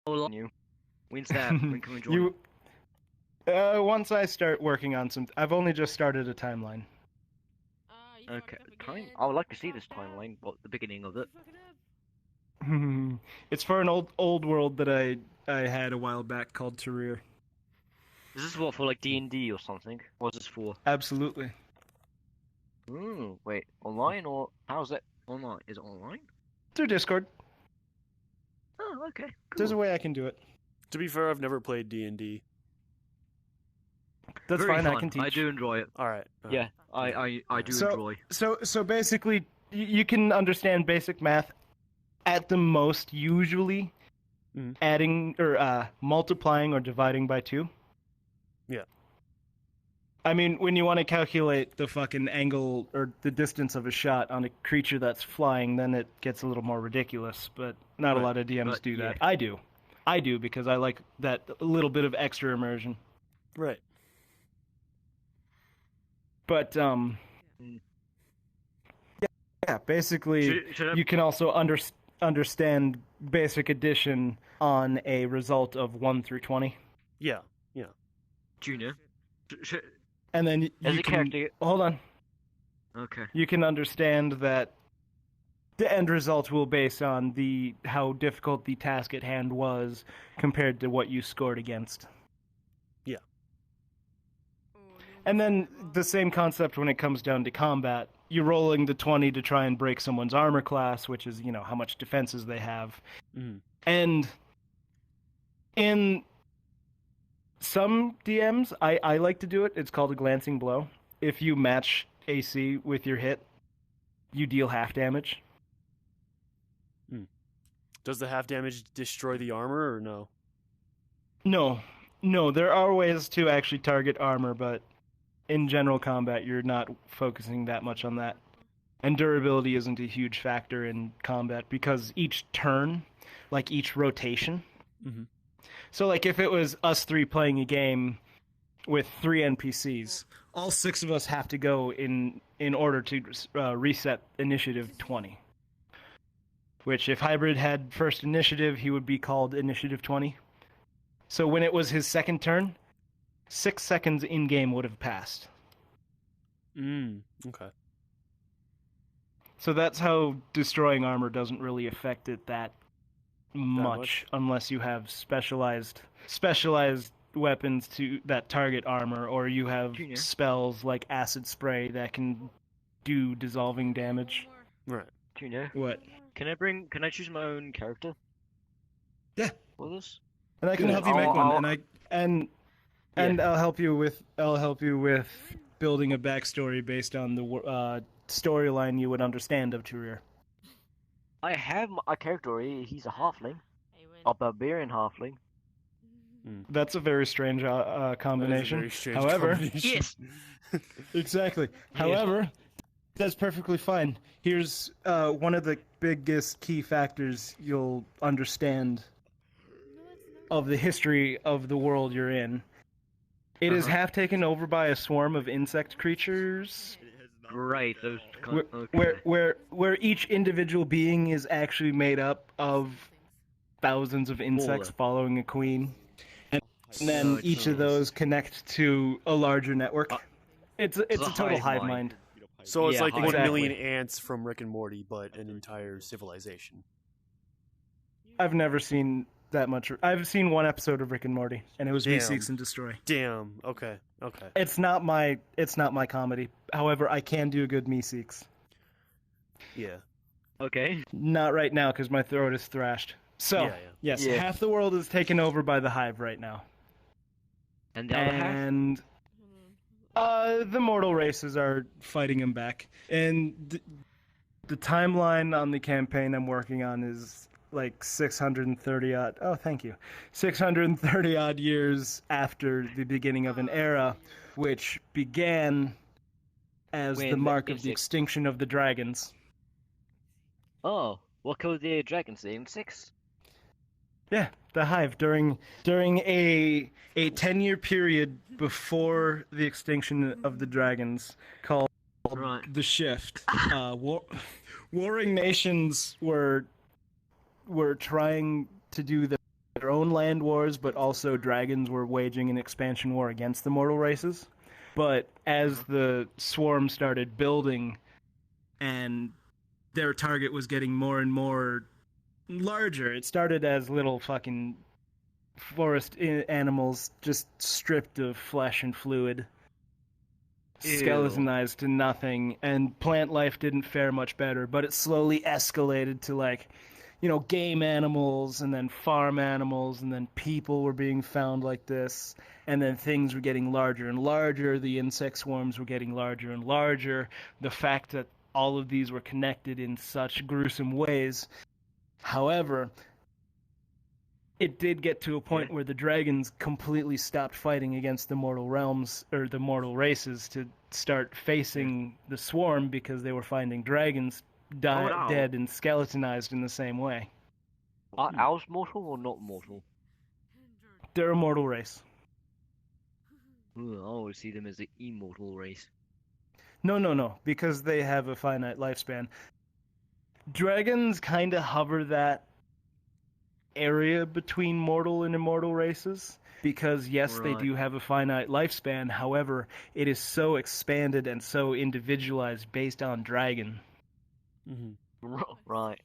on you. When's that? When can we join? You once I start working on some, I've only just started a timeline. Okay, I would like to see this timeline, but the beginning of it. It's for an old world that I had a while back called Tarrir. Is this what for like D&D or something? What's this for? Absolutely. Wait, online or how's it online? Is it online? Through Discord. Oh, okay, cool. There's a way I can do it. To be fair, I've never played D&D. That's Very fine. fun. I can teach. I do enjoy it. All right. Yeah, I do enjoy. So basically, you can understand basic math. At the most, usually, adding or multiplying or dividing by 2. Yeah. I mean, when you want to calculate the fucking angle or the distance of a shot on a creature that's flying, then it gets a little more ridiculous. But not a lot of DMs do that. I do. I do because I like that little bit of extra immersion. Right. But yeah, basically, you can also understand basic addition on a result of 1 through 20. Yeah. Junior. And then you can hold on. Okay. You can understand that the end result will base on how difficult the task at hand was compared to what you scored against. Yeah. And then the same concept when it comes down to combat. You're rolling the 20 to try and break someone's armor class, which is, how much defenses they have. And in some DMs, I like to do it. It's called a glancing blow. If you match AC with your hit, you deal half damage. Does the half damage destroy the armor or no? No, there are ways to actually target armor, but in general combat, you're not focusing that much on that. And durability isn't a huge factor in combat because each turn, like each rotation. So like if it was us 3 playing a game with 3 NPCs, all 6 of us have to go in order to reset initiative 20. Which if Hybrid had first initiative, he would be called initiative 20. So when it was his second turn, 6 seconds in-game would have passed. Okay. So that's how destroying armor doesn't really affect it that much unless you have specialized weapons that target armor, or you have spells like acid spray that can do dissolving damage. Right. Junior. What? Can I choose my own character? Yeah. For this? And I can help you make one, and I'll help you with building a backstory based on the storyline you would understand of Tarrir. I have a character already. He's a halfling, a barbarian halfling. That's a very strange combination. Very strange However, combination. Yes. Exactly. However, that's perfectly fine. Here's one of the biggest key factors you'll understand of the history of the world you're in. It is half taken over by a swarm of insect creatures. Right, those. Where each individual being is actually made up of thousands of insects following a queen, and then each of those connect to a larger network. It's a total hive mind. So it's like exactly. 1 million ants from Rick and Morty, but an entire civilization. I've never seen that much. I've seen 1 episode of Rick and Morty, and it was Me Seeks and Destroy. Damn. Okay. It's not my comedy. However, I can do a good Me Seeks. Yeah. Okay. Not right now because my throat is thrashed. So yes, half the world is taken over by the hive right now. And the other half? And the mortal races are fighting him back. And the timeline on the campaign I'm working on is like 630 odd. Oh, thank you. 630 odd years after the beginning of an era, which began as the mark of the extinction of the dragons. Oh, what killed the dragons? The insects? Yeah, the hive during a 10-year period before the extinction of the dragons called the Shift. Warring nations were trying to do their own land wars, but also dragons were waging an expansion war against the mortal races. But as the swarm started building and their target was getting more and more larger, it started as little fucking forest animals just stripped of flesh and fluid, skeletonized to nothing, and plant life didn't fare much better, but it slowly escalated to, like, you know, game animals, and then farm animals, and then people were being found like this, and then things were getting larger and larger, the insect swarms were getting larger and larger, the fact that all of these were connected in such gruesome ways. However, it did get to a point where the dragons completely stopped fighting against the mortal realms, or the mortal races, to start facing the swarm, because they were finding dragons dead and skeletonized in the same way. Are owls mortal or not mortal? They're a mortal race. Ooh, I always see them as the immortal race. No, because they have a finite lifespan. Dragons kind of hover that area between mortal and immortal races, because yes, they do have a finite lifespan. However, it is so expanded and so individualized based on dragon. Right.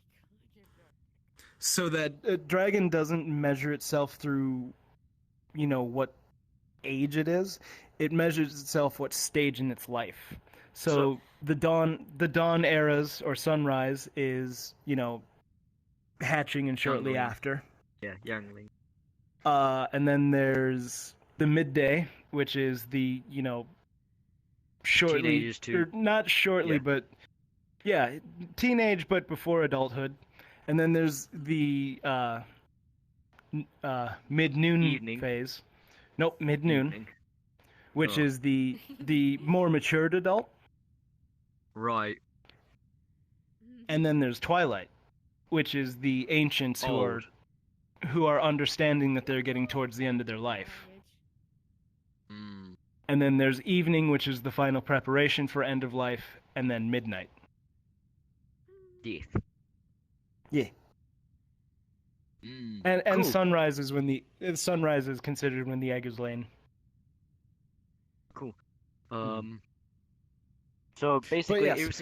So that a dragon doesn't measure itself through, you know, what age it is. It measures itself what stage in its life. So the dawn eras, or sunrise, is, you know, hatching and shortly after. Yeah, youngling. And then there's the midday, which is the, you know, shortly, teenagers too. or not shortly, but yeah, teenage, but before adulthood. And then there's the mid-noon phase. Nope, mid-noon, which is the more matured adult. Right. And then there's twilight, which is the ancients who are understanding that they're getting towards the end of their life. And then there's evening, which is the final preparation for end of life, and then midnight. Death. Yeah. And cool. Sunrise is when sunrise is considered when the egg is laid. Cool. So basically, yes, every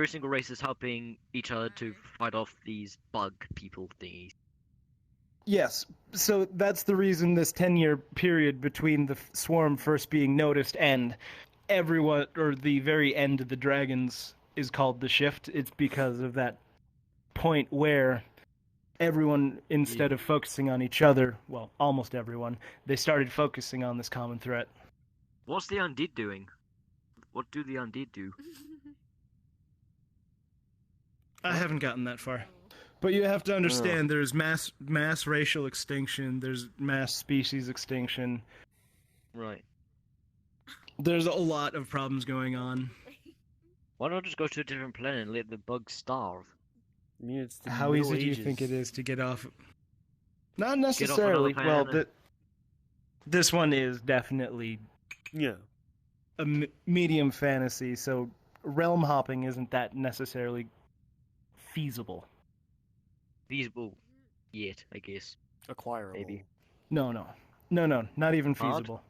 single race is helping each other to fight off these bug people thingies. Yes, so that's the reason this 10-year period between the swarm first being noticed and everyone, or the very end of the dragons, is called the shift. It's because of that point where everyone, instead of focusing on each other, well, almost everyone, they started focusing on this common threat. What's the undead doing? What do the undead do? I haven't gotten that far. But you have to understand, there's mass racial extinction, there's mass species extinction. Right. There's a lot of problems going on. Why not just go to a different planet and let the bugs starve? I mean, it's the How easy do you think it is to get off? Not necessarily. Well, this one is definitely a medium fantasy, so realm hopping isn't that necessarily feasible. Feasible yet, I guess. Acquirable. Maybe. No, not even feasible.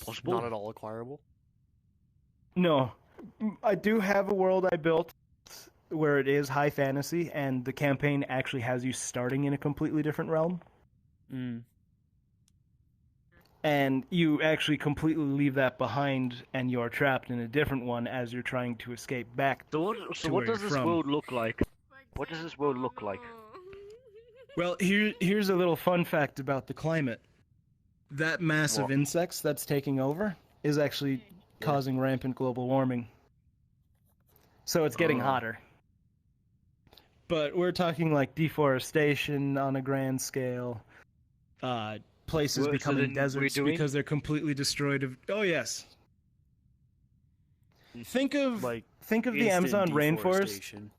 Possible? Not at all acquirable? No. I do have a world I built where it is high fantasy, and the campaign actually has you starting in a completely different realm. And you actually completely leave that behind, and you're trapped in a different one as you're trying to escape back. So what does this world look like? What does this world look like? Well, here's a little fun fact about the climate. That mass of insects that's taking over is actually causing rampant global warming. So it's getting hotter. But we're talking like deforestation on a grand scale, places becoming deserts because they're completely destroyed. Oh yes. Think of the Amazon rainforest.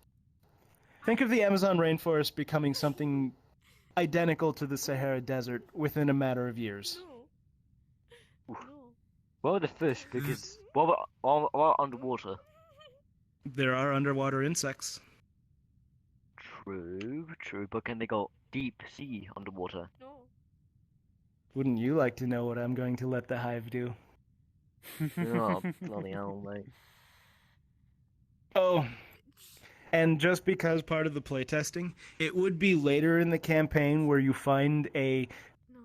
Think of the Amazon rainforest becoming something identical to the Sahara Desert within a matter of years. Well, the fish, because what about underwater? There are underwater insects. True, but can they go deep sea underwater? No. Wouldn't you like to know what I'm going to let the hive do? Oh, bloody hell, mate. Oh, and just because part of the playtesting, it would be later in the campaign where you find a... No.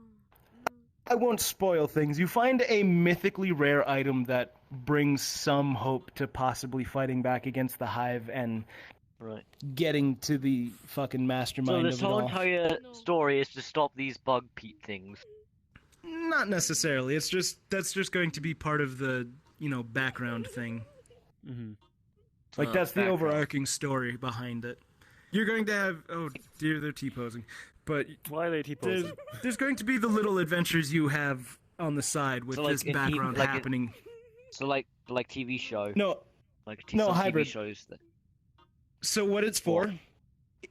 I won't spoil things. You find a mythically rare item that brings some hope to possibly fighting back against the hive and Right. getting to the fucking So mastermind this of it whole all. entire No. story is to stop these bug peat things. Not necessarily. That's just going to be part of the, background thing. Mm-hmm. Like, that's the background. overarching story behind it. You're going to have... Oh, dear, they're T-posing. But Why are they there's, T-posing? there's going to be the little adventures you have on the side with So, like, this in background like in- happening. So like TV show, No, like no, some hybrid. TV shows that. so what it's for,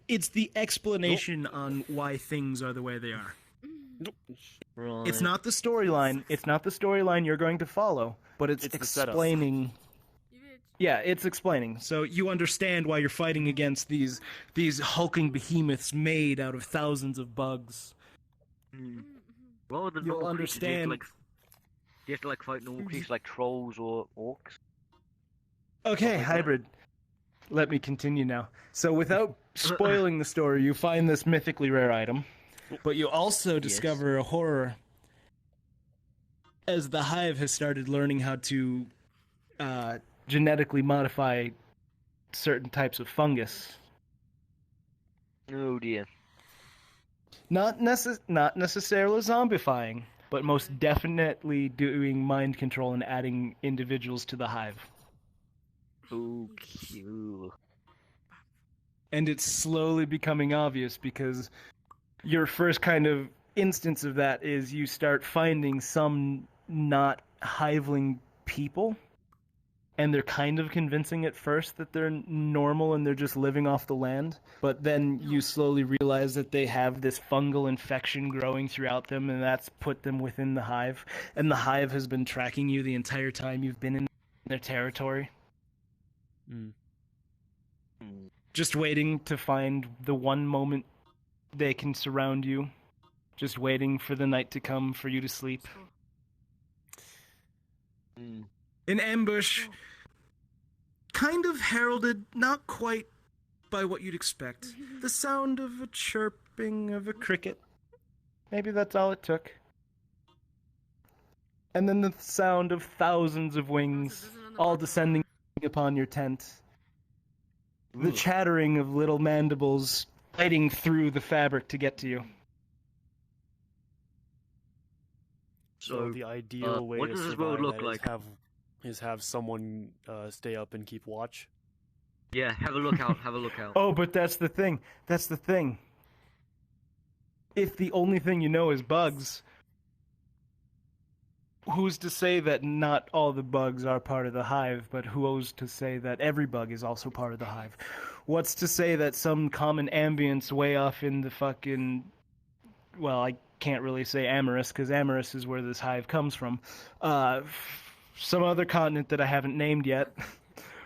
it's the explanation on why things are the way they are. Right. It's not the storyline. It's not the storyline you're going to follow, but it's It's the setup. explaining... You bitch. Yeah, it's explaining. So you understand why you're fighting against these hulking behemoths made out of thousands of bugs. Hmm. Rather than You'll normal creatures, understand- Do you have to like fight normal creatures like trolls or orcs? Okay, like that. hybrid. Let me continue now. So without spoiling the story, you find this mythically rare item, but you also discover a horror as the hive has started learning how to genetically modify certain types of fungus. Oh dear. Not necessarily zombifying, but most definitely doing mind control and adding individuals to the hive. Okay. And it's slowly becoming obvious because your first kind of instance of that is you start finding some not hiveling people, and they're kind of convincing at first that they're normal and they're just living off the land, but then you slowly realize that they have this fungal infection growing throughout them, and that's put them within the hive, and the hive has been tracking you the entire time you've been in their territory, Mm. just waiting to find the one moment they can surround you, just waiting for the night to come for you to sleep. Hmm. An ambush, kind of heralded, not quite by what you'd expect. The sound of a chirping of a cricket. Maybe that's all it took. And then the sound of thousands of wings, all descending upon your tent. The Ooh. chattering of little mandibles biting through the fabric to get to you. So the ideal way what to does this survive world look that like? is have someone stay up and keep watch. Yeah, have a look out. Have a look out. Oh, but that's the thing. That's the thing. If the only thing you know is bugs, who's to say that not all the bugs are part of the hive, but who's to say that every bug is also part of the hive? What's to say that some common ambience way off in the fucking... Well, I can't really say Amaris, because Amaris is where this hive comes from. Some other continent that I haven't named yet.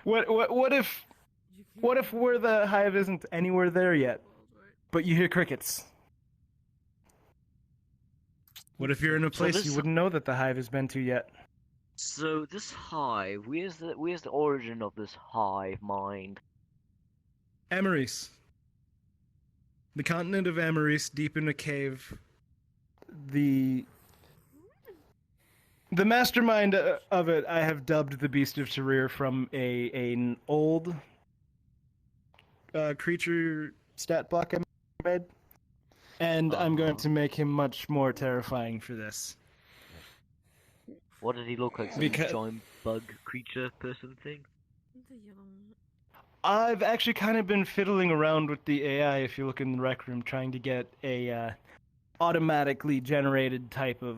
What if where the hive isn't anywhere there yet, but you hear crickets? What if you're in a place this- you wouldn't know that the hive has been to yet? So this hive, where's the origin of this hive mind? Amaris. The continent of Amaris, deep in a cave. The mastermind of it, I have dubbed the Beast of Tarrir from an old creature stat block I made. And I'm going to make him much more terrifying for this. What did he look like? Some Because- giant bug creature person thing? The yellow one. I've actually kind of been fiddling around with the AI, if you look in the rec room, trying to get a automatically generated type of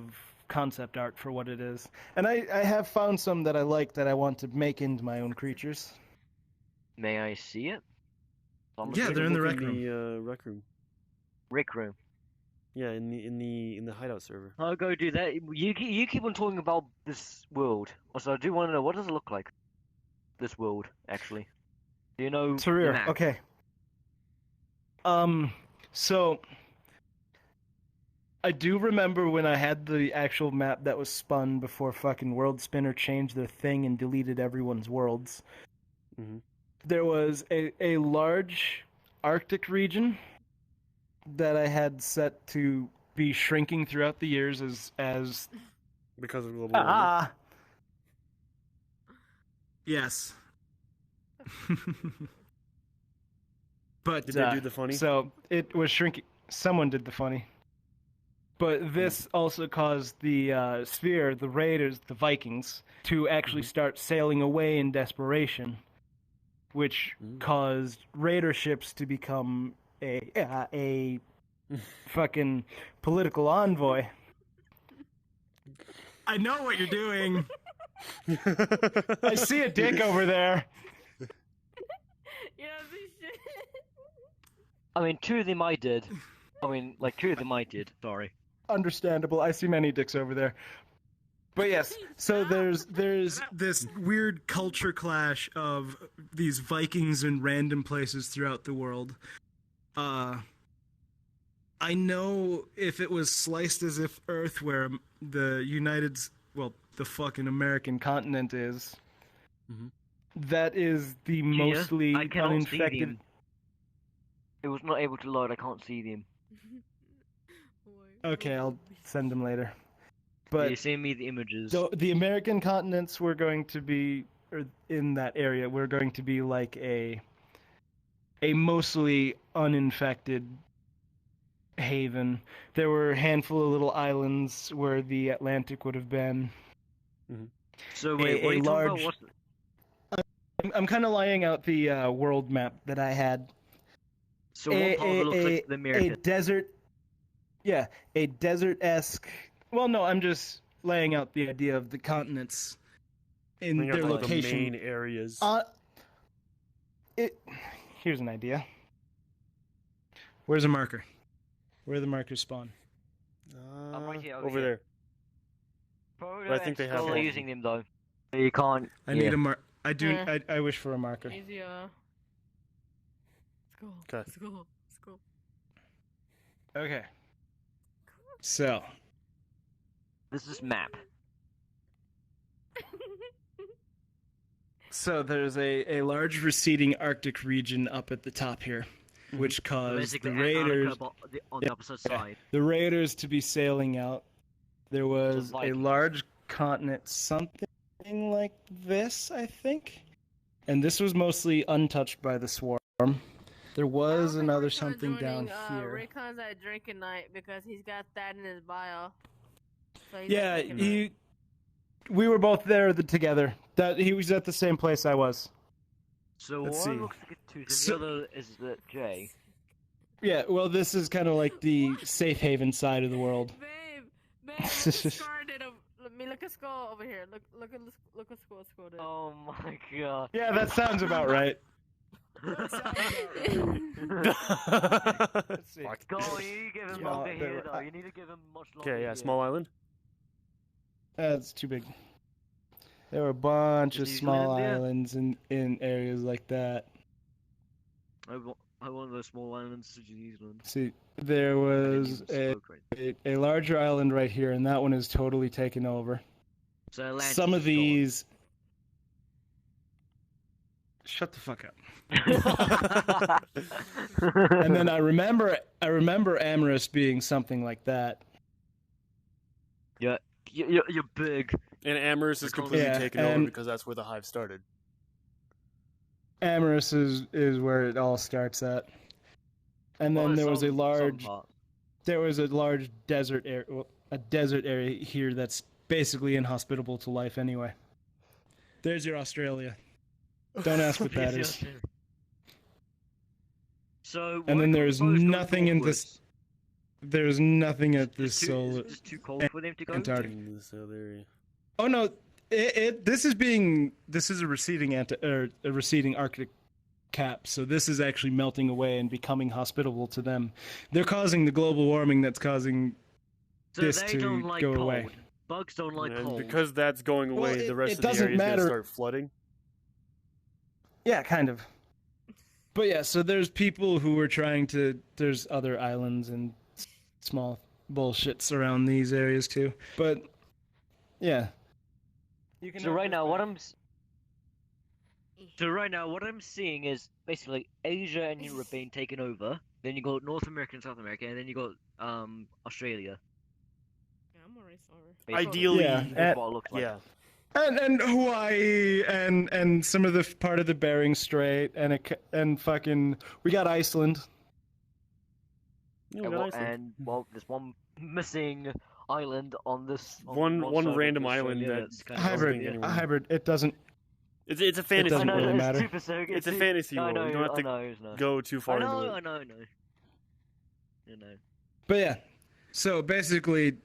concept art for what it is. And I have found some that I like that I want to make into my own creatures. May I see it? Yeah, they're in the rec room. The rec room. Rick room. Yeah, in the hideout server. I'll go do that. You keep on talking about this world. Also, I do want to know, what does it look like? This world, actually. Do you know? the Tarrir, map? okay. So I do remember when I had the actual map that was spun before fucking World Spinner changed their thing and deleted everyone's worlds. Mhm. There was a large Arctic region that I had set to be shrinking throughout the years as Because of global warming. Yes. But Did they do the funny? So it was shrinking. Someone did the funny. But this also caused the Sphere, the Raiders, the Vikings, to actually start sailing away in desperation, which caused Raider ships to become a fucking political envoy. I know what you're doing. I see a dick over there. Yeah, this shit. I mean, two of them I did. Sorry. Understandable. I see many dicks over there. But yes, so there's this weird culture clash of these Vikings in random places throughout the world. I know if it was sliced as if Earth, where the fucking American continent is, that is the mostly I cannot see uninfected. them. It was not able to load. I can't see them. Okay, I'll send them later. But You send me the images. so the American continents were going to be, or in that area, were going to be like a mostly uninfected haven. There were a handful of little islands where the Atlantic would have been. So wait, what are you talking about? I'm kind of laying out the world map that I had. So what part of it looks like the American? A desert. Yeah, a desert-esque. Well, no, I'm just laying out the idea of the continents in Laying out, their like, location. the main areas. Here's an idea. Where's a marker? Where the markers spawn? right here, over there. Probably But I think they have still one. using them though. You can't. I need a mark. Yeah. I wish for a marker. Easier. Let's go. 'Kay. Let's go. Let's go. Okay. So. This is map. So there's a large receding Arctic region up at the top here, which caused Basically, the Raiders Antarctica on the opposite side. the Raiders to be sailing out. There was a Vikings. large continent, something like this, I think, and this was mostly untouched by the swarm. There was another something down here. Raycon's at drinking night because he's got that in his bio. So he's Yeah, at drinking night. we were both there together. That he was at the same place I was. So Let's one see. looks like a tooth, and So- the other is the J. Yeah, well, this is kind of like the safe haven side of the world. Babe, look at Scar did look at Skull over here. Look at Skull did. Oh my god. Yeah, that sounds about right. Let's see. Fuck. Go on, you need to give him Small- longer there here were- though. You need to give him much longer. Okay, yeah, here. small island. That's too big. There were a bunch of Is New small Zealand there? islands in areas like that. I want those small islands to New Zealand. See, there was a larger island right here, and that one is totally taken over. So Atlantis Some of is gone. these. Shut the fuck up. And then I remember Amorous being something like that. Yeah, you're big. And Amherst is completely Yeah, taken over and- because that's where the hive started. Amorous is where it all starts at. And then Well, there was a some large part. desert area, a desert area here that's basically inhospitable to life anyway. There's your Australia. Don't ask what that is. So, And why then can't there's we both go nothing in northwards? this. There's nothing at this Is solar. it just too cold for them to go? Antarctic. In this other area. Oh no! This is a receding a receding Arctic cap, so this is actually melting away and becoming hospitable to them. They're causing the global warming that's causing So this they to don't like go cold. away. Bugs don't like And cold. because that's going away, Well, the rest it of the doesn't area is going matter. to start flooding. Yeah, kind of. But yeah, so there's people who are trying to. There's other islands and small bullshits around these areas too. But yeah. You can So have right this now, what back. what I'm seeing is basically Asia and Europe being taken over. Then you got North America and South America, and then you got Australia. Yeah, I'm already sorry. Basically. Ideally, Yeah, That's what it looks like. yeah. And Hawaii and some of the part of the Bering Strait and fucking we got Iceland. Yeah, we And, got well, Iceland. and well, there's one missing island on this. One side of random island Australia that's kind of Hybrid, think anyone- hybrid. It doesn't. It's a It fantasy doesn't I know, world. really it's matter. super so, It's a su- fantasy I world. know, You don't have I to know. go too far I know, into it. I know. You know. But yeah, so basically,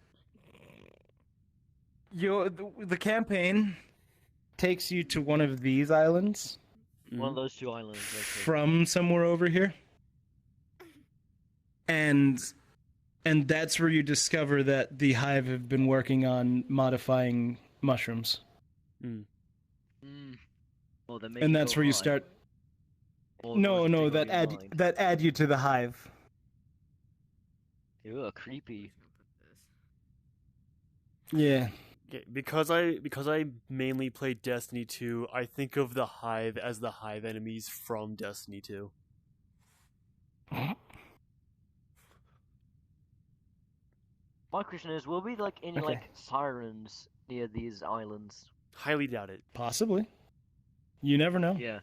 the campaign takes you to one of these islands One of those two islands. Okay. from somewhere over here, and that's where you discover that the Hive have been working on modifying mushrooms, Mm. Well, then and that's where you start. No, that add you to the Hive. Ew, creepy. Yeah. Yeah, because I mainly play Destiny 2, I think of the Hive as the Hive enemies from Destiny 2. My question is, will we like any Okay. like sirens near these islands? Highly doubt it. Possibly. You never know. Yeah.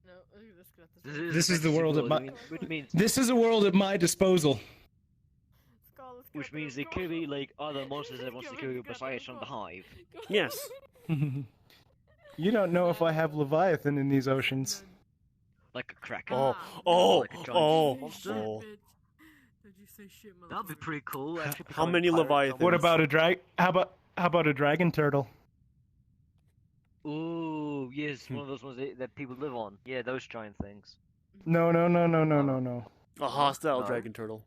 No, let's get this. This is the fantasy world at my- which means This is a world at my disposal. which means there could be like other monsters that wants to kill you besides from the Hive. Yes. You don't know if I have Leviathan in these oceans. Like a kraken. Oh, Like a giant oh. Did you say shit, That'd be pretty cool. Actually, How becoming many pirates. Leviathans? What about a drag? How about a dragon turtle? Ooh, yes, one of those ones that people live on. Yeah, those giant things. No. A hostile No. dragon turtle.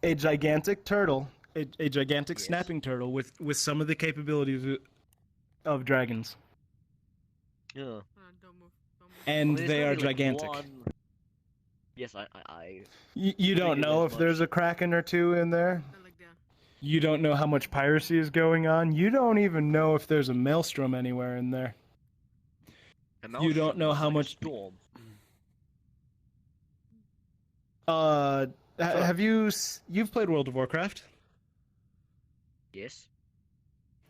A gigantic turtle, a gigantic Yes. snapping turtle with some of the capabilities of dragons, Yeah. Don't move. and Well, there's they are only, like, gigantic. one- Yes, I. You don't Figured know as if there's a kraken or two in there. Not like that. You don't know how much piracy is going on. You don't even know if there's a maelstrom anywhere in there. A You don't maelstrom know is how like a much- storm. Have you've played World of Warcraft? Yes.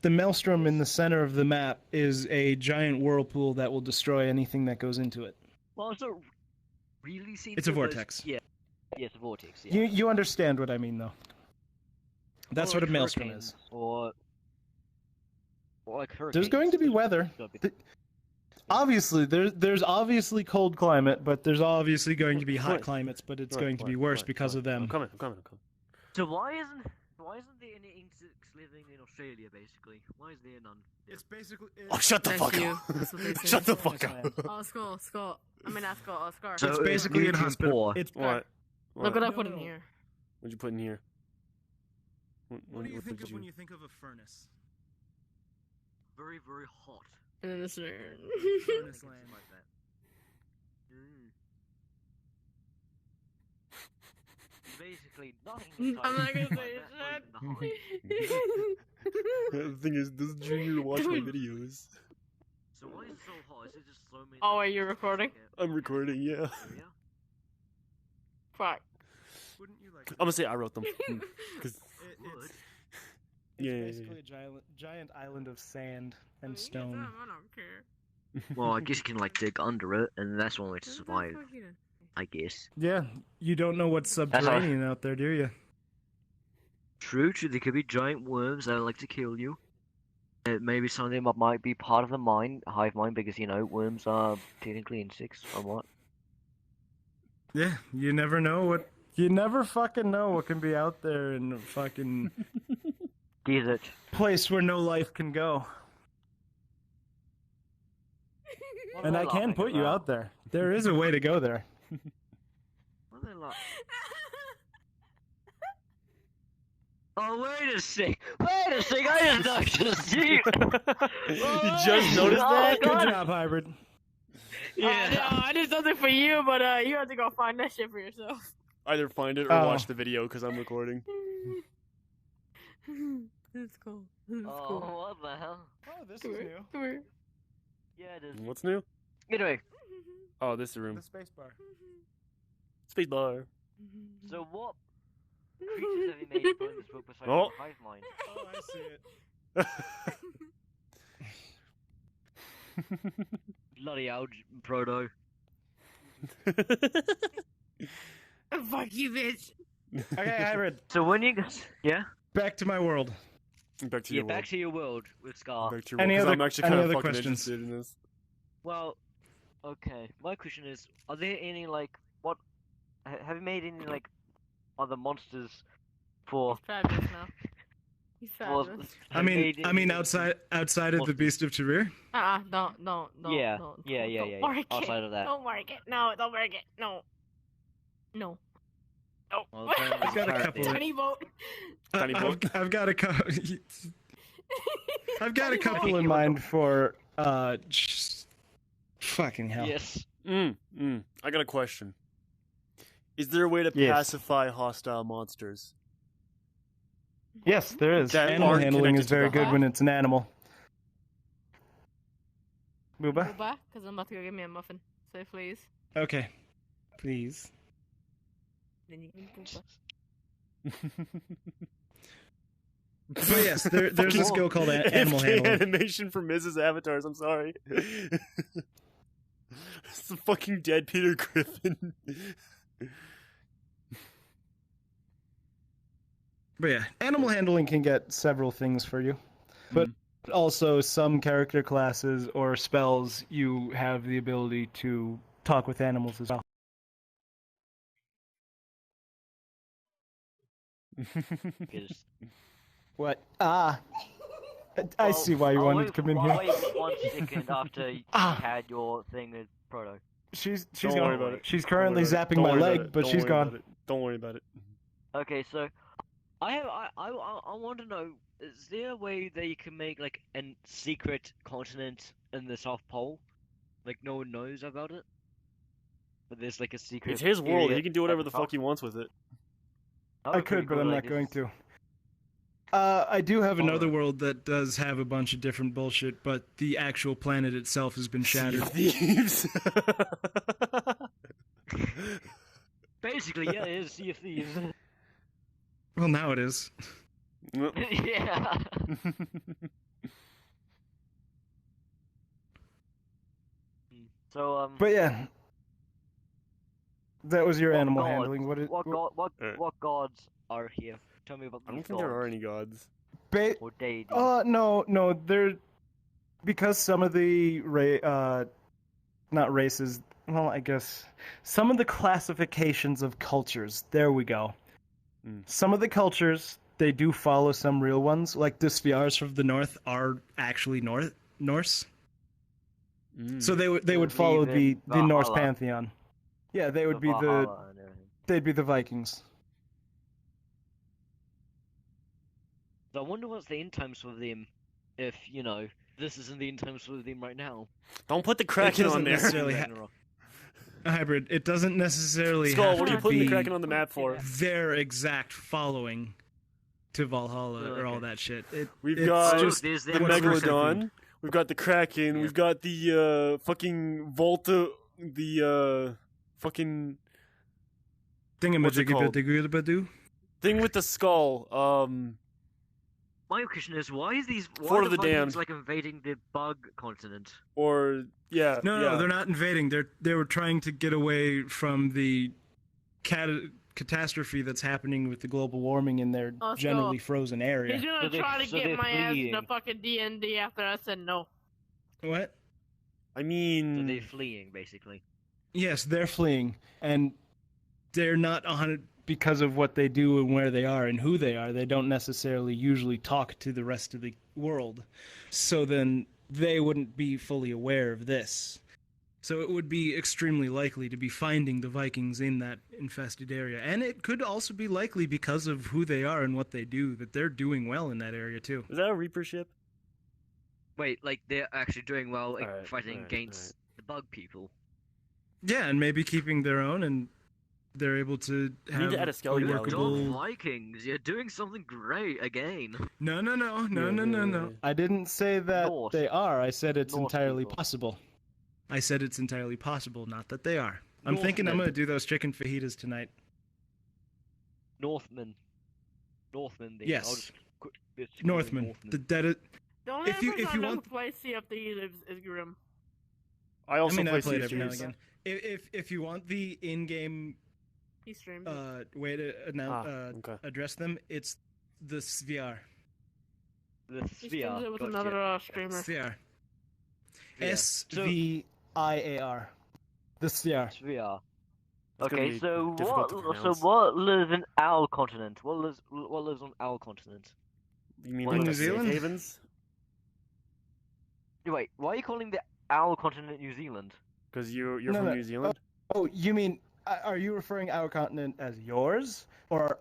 The maelstrom in the center of the map is a giant whirlpool that will destroy anything that goes into it. Well, it's not really seen. It's a through, but vortex. Yeah. Yes, a vortex. Yeah. You understand what I mean, though. That's Or what a like maelstrom hurricanes, is. Or like hurricanes. There's going to be weather. Obviously, there's obviously cold climate, but there's obviously going to be hot Right. climates, but it's Right, going to be right, worse right, because right. of them. I'm coming. So why isn't there any insects living in Australia? Basically, why is there none? It's basically Oh, shut the Thank fuck you. up. That's what they say. Shut the fuck up. Oh, Skull. I mean, not Skull, Scar. So it's it's basically nutrient inhospitable. poor. It's What? Look what I No, put in no. here. What'd you put in here? What do you think did of when you think of a furnace? Very, very hot. And then this. Furnace land. Like that. Basically, nothing. I'm not gonna like say that shit. goes in the hive. The thing is, does Junior watch my videos? So why is it so hot? Is it just so many? Oh, are you recording? I'm recording, yeah. Area? Fuck. Wouldn't you like? I'm gonna say I wrote them. 'Cause- Wood? It's Yeah. basically a giant island of sand and You get stone. them, I don't care. Well, I guess you can like dig under it, and that's one way to survive. I guess. Yeah, you don't know what's subterranean out there, do you? True. There could be giant worms that like to kill you. Maybe some of them might be part of the hive mind, because worms are technically insects, somewhat. Yeah, you never know what. You never fucking know what can be out there in a fucking Desert. place where no life can go. What And am I can laughing put you about? out there. There is a way to go there. What am I like? Oh, wait a sec! Wait a sec! I just noticed you! You just noticed that? Good job, Hybrid. I did something for you, but you have to go find that shit for yourself. Either find it or Oh. watch the video because I'm recording. It's cool. It's Oh, cool. what the hell? Oh, this Come is here. new. Come here. Yeah, it is. What's new? Anyway, Oh, this is the The room. spacebar. Spacebar. so what creatures have you made for this book besides Oh. the hive mind? Oh, I see it. Bloody hell, Proto. Fuck you, bitch. Okay, hybrid. So when you yeah Back to my world. Back to yeah your back world. to your world with Scar. Back to your Any world. 'Cause other- I'm actually any kind of other fucking questions? interested in this. Well, okay. My question is, are there any like what? Have you made any like other monsters for? He's fabulous now. He's for fabulous. I have you mean, made I mean, anything- outside of the Beast of Tarrir. Don't. Yeah, Don't, yeah, yeah, don't yeah, mark it. outside of that. Don't mark it. No, don't mark it. No. No. No. Well, then I've got a it's couple. Tiny boat. Tiny boat. I've got a couple. I've got a Tiny couple boat. in mind for fucking hell. Yes. I got a question. Is there a way to Yes. pacify hostile monsters? Yes, there is. That Animal aren't handling connected is to very the good hive. when it's an animal. Booba? Booba, because I'm about to go get me a muffin. Say please. Okay. Please. Then you can Booba. But yes, there's a Fucking skill called animal AFK handling. animation for Mrs. Avatars. I'm sorry. It's the fucking dead Peter Griffin. But yeah, animal handling can get several things for you. But also some character classes or spells you have the ability to talk with animals as well. Because What? I see why you wanted to come in here. Wait 1 second after you Ah. had your thing with Proto. She's Don't gone. worry about it. She's Don't currently worry about it. zapping Don't my worry about leg, it. but Don't she's worry gone. about it. Don't worry about it. Okay, so I want to know, is there a way that you can make like a secret continent in the South Pole? Like no one knows about it? But there's like a secret It's his world. area He can do at whatever the top? fuck he wants with it. That would I be pretty could, but cool, I'm like, not going it's- to. I do have another Alright. world that does have a bunch of different bullshit, but the actual planet itself has been shattered. Thieves. Basically, yeah, it is Sea of Thieves. Well, now it is. Yeah. So But yeah, that was your What animal gods? handling. what gods are here? Tell me about I these don't think there are gods. any gods. Or deities. No, they're because some of the not races. Well, I guess some of the classifications of cultures. There we go. Some of the cultures they do follow some real ones, like the Sviars from the north are actually Norse. So they would would follow be the Norse Valhalla. pantheon. Yeah, they would be Valhalla and everything. they'd be the Vikings. So I wonder what's the end times for them, if this isn't the end times for them right now. Don't put the Kraken doesn't on there. necessarily- Ragnarok. A hybrid. It doesn't necessarily Skull, have what are to you putting be the Kraken on the map for? their exact following to Valhalla Oh, or all okay. that shit. We've it's got just there's the them what's versus- Megalodon. We've got the Kraken. Yeah. We've got the fucking Volta. The fucking What's it called? Dingamajigabadoo. thing with the skull. My question is, why Fort are of the the Vikings Damned. like invading the bug continent? Or yeah. No, yeah. they're not invading. They were trying to get away from the catastrophe that's happening with the global warming in their Let's generally go. frozen area. He's gonna So try to so get they're my ass fleeing. into fucking D&D after I said no. What? I So mean, they're fleeing, basically. Yes, they're fleeing, and they're not 100 because of what they do and where they are and who they are. They don't necessarily usually talk to the rest of the world, so then they wouldn't be fully aware of this. So it would be extremely likely to be finding the Vikings in that infested area, and it could also be likely because of who they are and what they do that they're doing well in that area too. is that a Reaper ship? Wait, like they're actually doing well, like, Alright, fighting alright, against the bug people. Yeah, and maybe keeping their own, and they're able to need have to add a Skelly a Galley. Good workable. job, Vikings. You're doing something great again. No. Yeah. I didn't say that Norse. they are. I said it's Norse entirely people. possible. I said it's entirely possible, not that they are. I'm thinking I'm Northmen. gonna do those chicken fajitas tonight. Northmen. Then. Yes. I'll just call them Northmen. The The only If you- person if you I know want- who plays Sea of Thieves is Grim. I also I play play it Sea every now of and Thieves. again. If you want the in-game He streams. way to Okay. address them, it's the Sviar. The He sphere. streams it with Gotcha. another streamer. Sviar. Yeah. SVIAR. The Sviar. Sphere. It's gonna Okay, be so difficult to what? So pronounce. what lives in our continent? What lives on our continent? You mean What, like New the safe Zealand? havens? Wait, why are you calling the our continent New Zealand? Because you're No, from no. New Zealand. Oh, you mean are you referring our continent as yours, or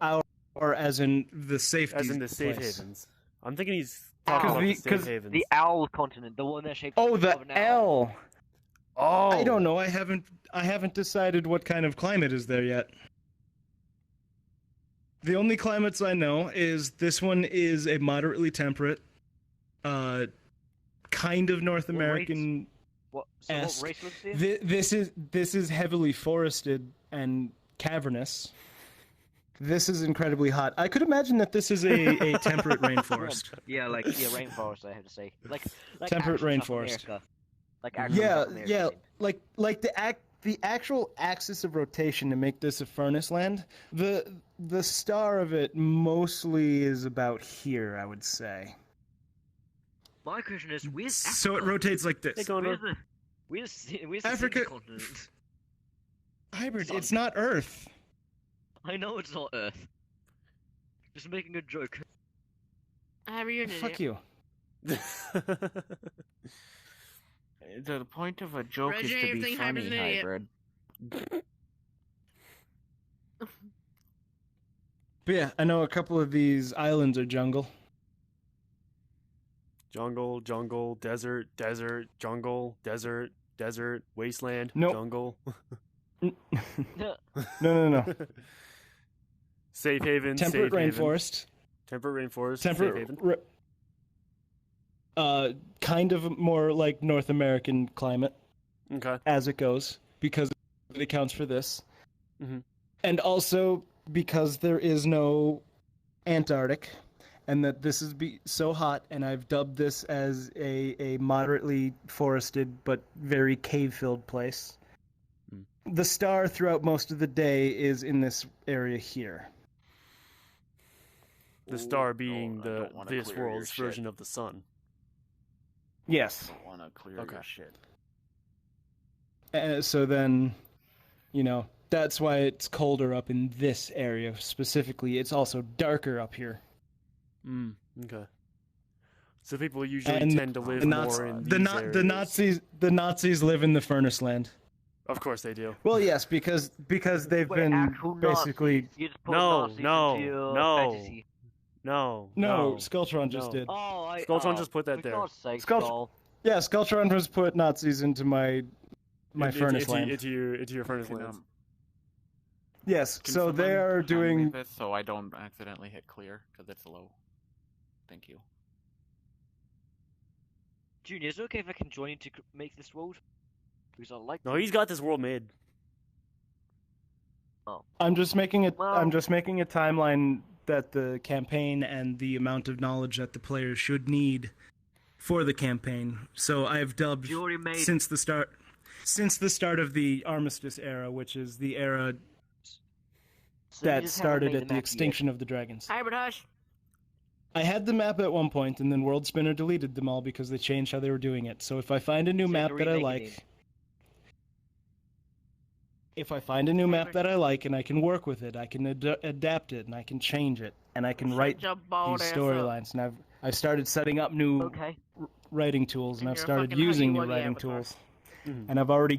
as in the safety? As in the safe place? havens. I'm thinking he's Owl. talking about the 'Cause safe havens. The owl continent, the one that's shaped Oh, of the an owl. L. Oh, I don't know. I haven't decided what kind of climate is there yet. The only climates I know is this one is a moderately temperate, kind of North What American. What Esque. race lives here? This is heavily forested and cavernous. This is incredibly hot. I could imagine that this is a temperate rainforest. Yeah, rainforest. I have to say, like Temperate actual South rainforest. America. Like actual Yeah, South America, yeah. I mean. Like the actual axis of rotation to make this a furnace land. The star of it mostly is about here, I would say. My question is, where's So it Africa? rotates like this. Hey, go on. Where's the Africa- second continent? Hybrid, Sun. it's not Earth. I know it's not Earth. Just making a joke. Harry, you're an Fuck idiot. you. The point of a joke is Roger, to you be think funny, Hybrid's an idiot. hybrid. But yeah, I know a couple of these islands are jungle. jungle, desert, desert, wasteland, Nope. jungle, No. safe haven, Temperate safe haven. rainforest. Temperate rainforest, safe haven. Temperate. Kind of more like North American climate Okay. as it goes, because it accounts for this, Mhm. and also because there is no Antarctic, and that this is so hot, and I've dubbed this as a moderately forested but very cave-filled place. Mm. The star throughout most of the day is in this area here. The star Ooh, being I don't wanna this clear your world's shit. version of the sun. Yes. I want to clear Okay. your shit. So then, that's why it's colder up in this area specifically. It's also darker up here. Okay. So people usually And tend to live the more in these areas. The Nazis live in the furnace land. Of course they do. Well, yes, because they've Wait, been actual basically Nazis. You just put No, Nazis no, into your no. fantasy. No. no. Skulltron just no. did. Oh, Skulltron just put that for there. God's sake, Skull- Skull. Yeah, Skulltron has put Nazis into my Into- furnace into, land. into your furnace Can, lands. Yes, can so they someone are hand me doing. this so I don't accidentally hit clear because it's low. Thank you. Junior, is it okay if I can join you to make this world? Because I like. No, he's got this world made. I'm just making it. Well- I'm just making a timeline that the campaign and the amount of knowledge that the players should need for the campaign. So I've dubbed You already made. since the start of the Armistice era, which is the era So you that just haven't started made at the map extinction of the dragons. Hybrid hush. I had the map at one point, and then World Spinner deleted them all because they changed how they were doing it. So if I find a new So you have map to that I remake it like, and I can work with it, I can adapt it, and I can change it, and I can Shut write your bald these ass up. storylines. And I've started setting up new Okay. writing tools, and And I've you're a started fucking using new huggy-wuggy writing avatar. tools. Mhm. And I've already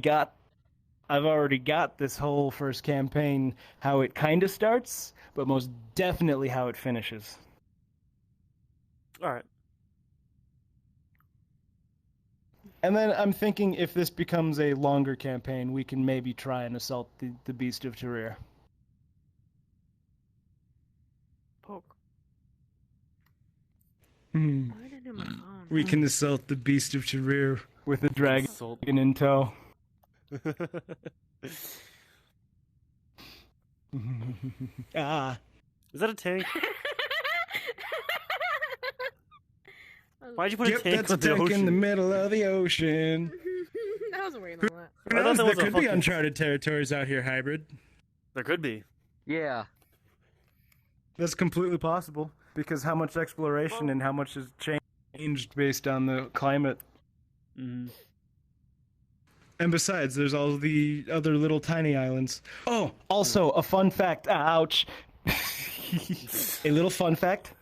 got this whole first campaign, how it kind of starts, but most definitely how it finishes. All right. And then I'm thinking if this becomes a longer campaign, we can maybe try and assault the Beast of Tarrir. Poke. Hmm. Why did I do my phone? We can assault the Beast of Tarrir with a dragon Assault. in tow. Ah. Is that a tank? Why'd you put a Yep, tank that's a on the tank ocean? in the middle of the ocean. I was waiting on that. I thought that There was a could be fucking- uncharted territories out here, Hybrid. There could be. Yeah. That's completely possible because how much exploration and how much has changed based on the climate. Mm-hmm. And besides, there's all the other little tiny islands. Oh, also a fun fact. Ouch. A little fun fact.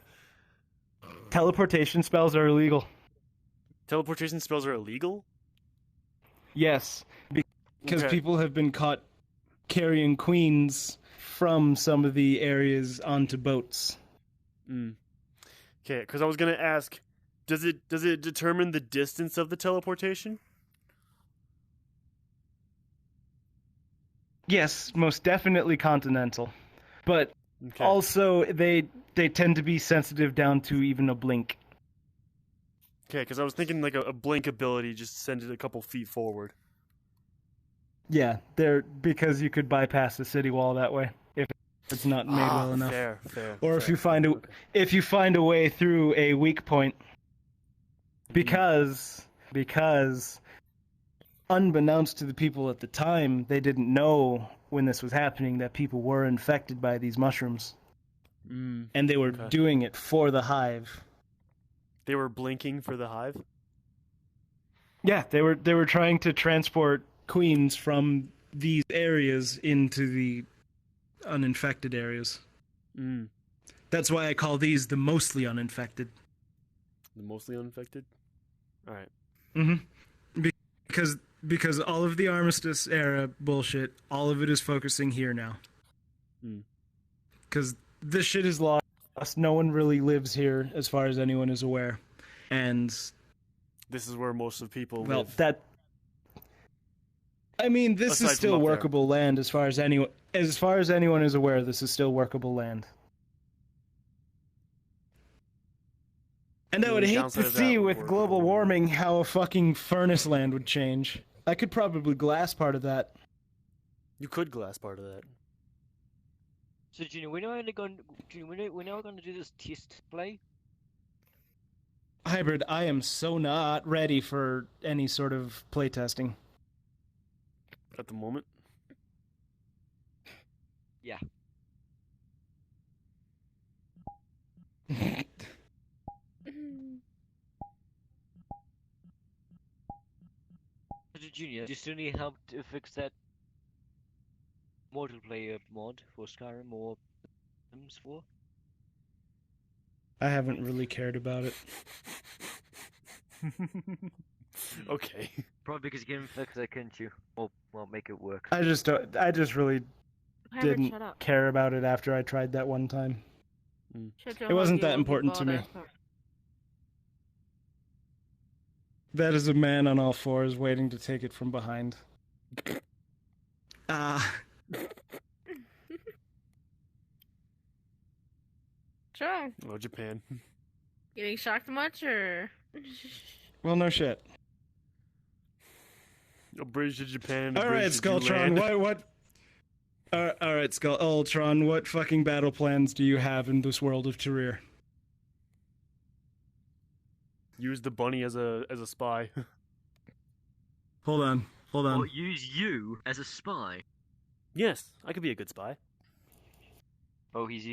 Teleportation spells are illegal. Teleportation spells are illegal? Yes, because Okay. people have been caught carrying queens from some of the areas onto boats. Mm. Okay, because I was gonna ask, does it determine the distance of the teleportation? Yes, most definitely continental. But Okay. also they tend to be sensitive down to even a blink. Okay, because I was thinking like a blink ability, just send it a couple feet forward. Yeah, they're because you could bypass the city wall that way if it's not made well enough. Fair. Or if fair. you find a Okay. if you find a way through a weak point, because unbeknownst to the people at the time, they didn't know when this was happening that people were infected by these mushrooms, Mm. and they were Okay. doing it for the hive. They were blinking for the hive? Yeah, they were trying to transport queens from these areas into the uninfected areas. Mm. That's why I call these the mostly uninfected. The mostly uninfected? Alright. Mm-hmm. Because all of the Armistice era bullshit, all of it is focusing here now. Hmm. Because this shit is lost. No one really lives here, as far as anyone is aware. And, This is where most of people well, live. I mean, this Aside is from still up there. workable land as far as anyone is aware. This is still workable land. And I The would only hate downside to of see that with would global work. warming how a fucking furnace land would change. I could probably glass part of that. You could glass part of that. So Junior, we're now going to do this test play. Hybrid, I am so not ready for any sort of playtesting. At the moment. Yeah. So Junior, do you still need help to fix that multiplayer mod for Skyrim or Sims 4? I haven't really cared about it. Okay. Probably because you can fix it, couldn't you? Or well, make it work. I just really Hybrid, didn't shut up. care about it after I tried that one time. Shut your It wasn't huggy that wuggy important to me. butt ass up. That is a man on all fours waiting to take it from behind. Ah. Sure. Oh, Japan. Getting shocked much, or? Well, no shit. A bridge to Japan. All right, Skulltron. What? All right, Ultron. What fucking battle plans do you have in this world of Tarrir? Use the bunny as a spy. Hold on. Or use you as a spy. Yes, I could be a good spy. Oh, he's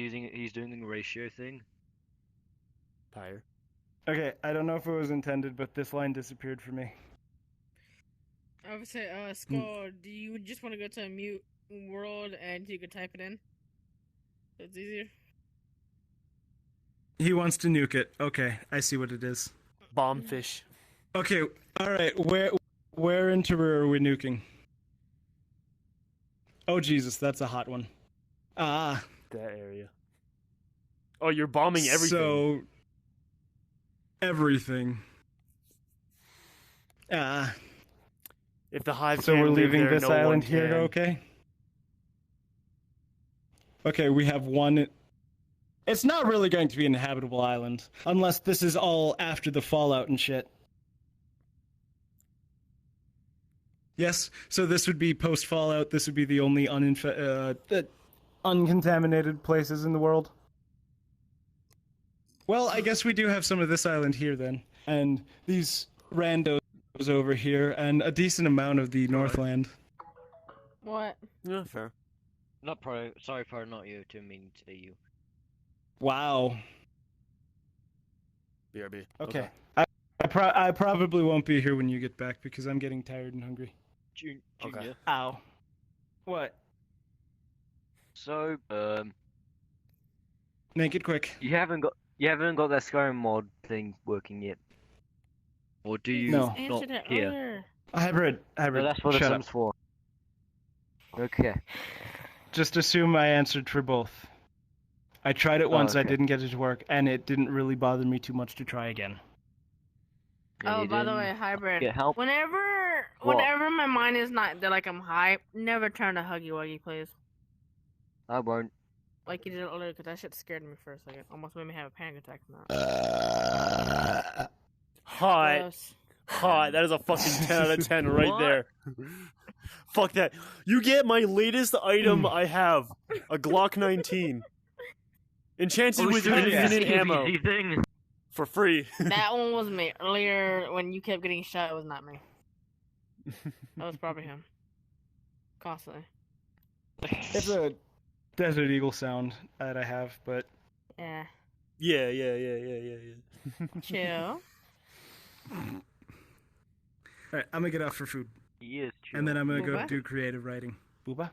doing the ratio thing. Pyre. Okay, I don't know if it was intended, but this line disappeared for me. I would say, Skull, do you just want to go to a mute world and you can type it in? So it's easier? He wants to nuke it. Okay, I see what it is. Bombfish. Okay, all right. Where in Tarrir are we nuking? Oh Jesus, that's a hot one. Ah. That area. Oh, you're bombing everything. So everything. If the hive So can't we're live leaving there, this no one island here, can. okay? Okay, we have one. It's not really going to be an inhabitable island, unless this is all after the fallout and shit. Yes, so this would be post-fallout. This would be the only uncontaminated places in the world. Well, I guess we do have some of this island here then, and these randos over here, and a decent amount of the Northland. What? Yeah, fair. Not pro. Sorry, pro. Not you. To mean to you. Wow. BRB. Okay. I probably won't be here when you get back because I'm getting tired and hungry. Junior. Okay. Ow. What? So, Make it quick. you haven't got that Skyrim mod thing working yet, or do you No. not Answered it here? earlier. Hybrid. No, that's what Shut it up. comes for. Okay. Just assume I answered for both. I tried it once, I okay. didn't get it to work, and it didn't really bother me too much to try again. Yeah, Oh, you by the didn't way, hybrid. get help. Whenever What? my mind is not like I'm hype, never turn to Huggy Wuggy, please. I won't. Like you did earlier, because that shit scared me for a second. Almost made me have a panic attack from that. Hot. Gross. Hot. That is a fucking 10 out of 10 right What? there. Fuck that. You get my latest item I have. A Glock 19. Enchanted with so it's infinite an ammo. easy thing. For free. That one was me. Earlier, when you kept getting shot, it was not me. That was probably him. Constantly. It's a Desert Eagle sound that I have, but Yeah. Yeah. Chill. alright, I'm gonna get off for food. Yes. And then I'm gonna go Booba? do creative writing. Booba?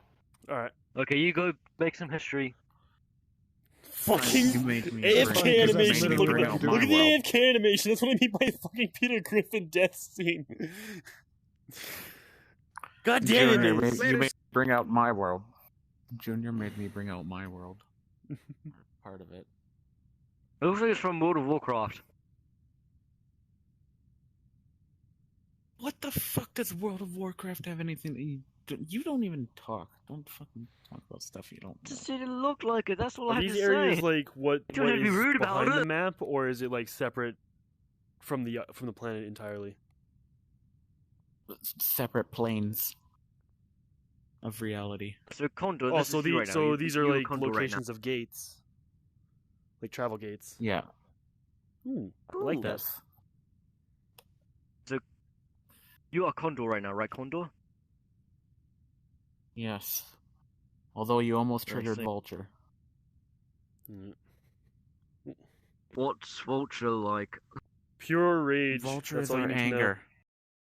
Alright. Okay, you go make some history. Fucking You made me AFK bring- animation. you Look made me at bring that. out Look my at the world. AFK animation. That's what I mean by fucking Peter Griffin death scene. God damn it, Junior, Mace. you made me bring out my world. Junior made me bring out my world. Part of it. It looks like it's from World of Warcraft. What the fuck does World of Warcraft have anything? You don't even talk. Don't fucking talk about stuff you don't know. Just didn't look like it. That's all I Are have these to areas say. like what You don't have to be is rude about behind the it. map, or is it like separate from the planet entirely? Separate planes of reality. So Condor. Oh, this so is you right now. You- these are you're like Condor right now. locations of gates, like travel gates. Yeah. Ooh, I like that. Yes. You are Condor right now, right, Condor? Yes. Although you almost I triggered see. Vulture. Mm. What's Vulture like? Pure rage. Vulture That's is all you our need to know. anger.